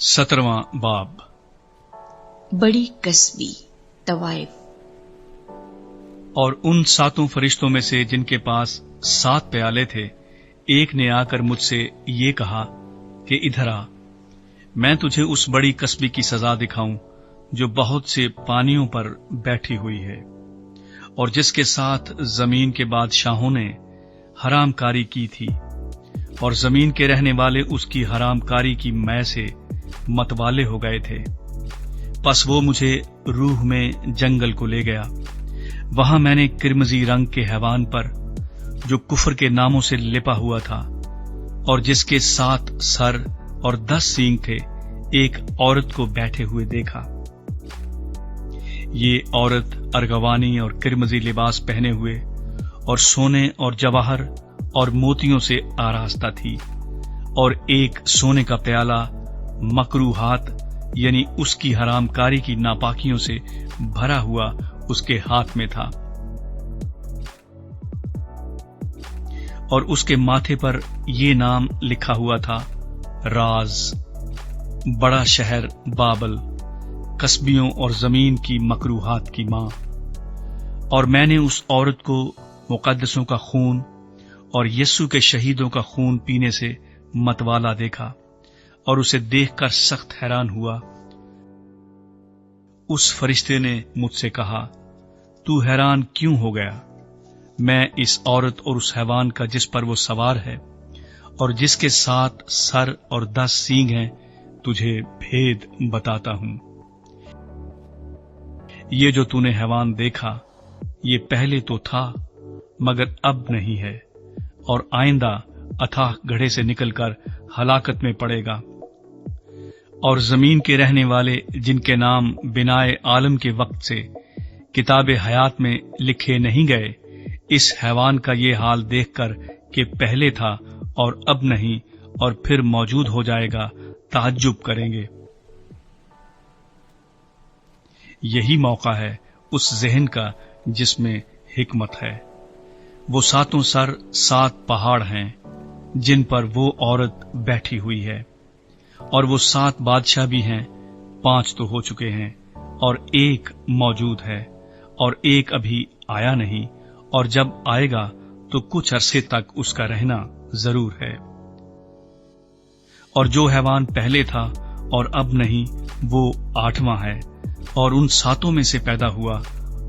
17वां बाब। बड़ी कसबी तवाइफ। और उन 7 फरिश्तों में से जिनके पास 7 प्याले थे, एक ने आकर मुझसे ये कहा कि इधर आ, मैं तुझे उस बड़ी कसबी की सजा दिखाऊं जो बहुत से पानियों पर बैठी हुई है, और जिसके साथ जमीन के बादशाहों ने हरामकारी की थी, और जमीन के रहने वाले उसकी हरामकारी की मै से मतवाले हो गए थे। पस वो मुझे रूह में जंगल को ले गया। वहां मैंने किरमजी रंग के हैवान पर, जो कुफर के नामों से लिपा हुआ था और जिसके 7 सर और 10 सींग थे, एक औरत को बैठे हुए देखा। ये औरत अर्गवानी और किरमजी लिबास पहने हुए और सोने और जवाहर और मोतियों से आरास्ता थी, और एक सोने का प्याला मकरूहात यानी उसकी हरामकारी की नापाकियों से भरा हुआ उसके हाथ में था, और उसके माथे पर ये नाम लिखा हुआ था, राज, बड़ा शहर बाबल, कस्बियों और जमीन की मकरूहात की मां। और मैंने उस औरत को मुकद्दसों का खून और यस्सु के शहीदों का खून पीने से मतवाला देखा, और उसे देखकर सख्त हैरान हुआ। उस फरिश्ते ने मुझसे कहा, तू हैरान क्यों हो गया? मैं इस औरत और उस हैवान का जिस पर वो सवार है और जिसके 7 सर और 10 सींग हैं, तुझे भेद बताता हूं। ये जो तूने हैवान देखा, ये पहले तो था मगर अब नहीं है, और आइंदा अथाह गड्ढे से निकलकर हलाकत में पड़ेगा। और जमीन के रहने वाले जिनके नाम बिनाए आलम के वक्त से किताबे हयात में लिखे नहीं गए, इस हैवान का ये हाल देखकर कि पहले था और अब नहीं और फिर मौजूद हो जाएगा, ताज्जुब करेंगे। यही मौका है उस ज़हन का जिसमें हिकमत है। वो 7 सर 7 पहाड़ हैं जिन पर वो औरत बैठी हुई है, और वो 7 बादशाह भी हैं। 5 तो हो चुके हैं और एक मौजूद है, और एक अभी आया नहीं, और जब आएगा तो कुछ अरसे तक उसका रहना जरूर है। और जो हैवान पहले था और अब नहीं, वो 8वां है, और उन 7 में से पैदा हुआ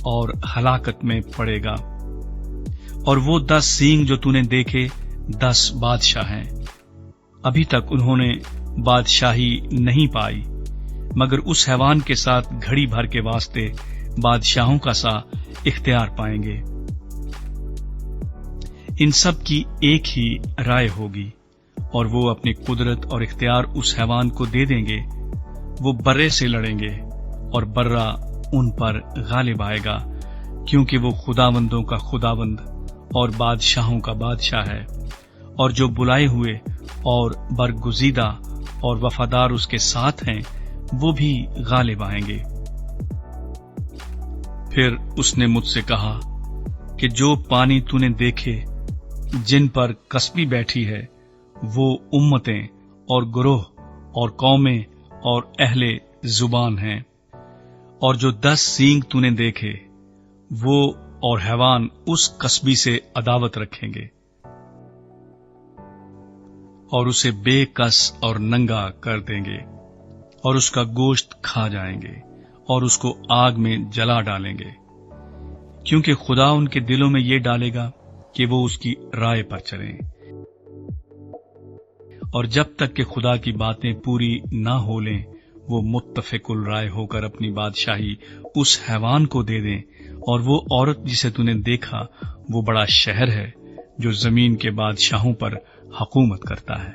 और हलाकत में पड़ेगा। और वो 10 सींग जो तूने देखे, 10 बादशाह हैं। अभी तक उन्होंने बादशाही नहीं पाई, मगर उस हैवान के साथ घड़ी भर के वास्ते बादशाहों का सा इख्तियार पाएंगे। इन सब की एक ही राय होगी, और वो अपनी कुदरत और इख्तियार उस हैवान को दे देंगे। वो बर्रे से लड़ेंगे, और बर्रा उन पर गालिब आएगा, क्योंकि वो खुदावंदों का खुदावंद और बादशाहों का बादशाह है। और जो बुलाए हुए और बरगुजीदा और वफादार उसके साथ हैं, वो भी गालिब आएंगे। फिर उसने मुझसे कहा कि जो पानी तूने देखे जिन पर कसबी बैठी है, वो उम्मतें और गुरोह और कौमें और अहले जुबान हैं। और जो 10 सींग तूने देखे, वो और हैवान उस कसबी से अदावत रखेंगे, और उसे बेकस और नंगा कर देंगे, और उसका गोश्त खा जाएंगे, और उसको आग में जला डालेंगे, क्योंकि खुदा उनके दिलों में ये डालेगा कि वो उसकी राय पर चलें। और जब तक कि खुदा की बातें पूरी ना हो लें, वो मुत्तफिकुल राय होकर अपनी बादशाही उस हैवान को दे दें। और वो औरत जिसे तूने देखा, वो बड़ा शहर है जो जमीन के बादशाहों पर हुकूमत करता है।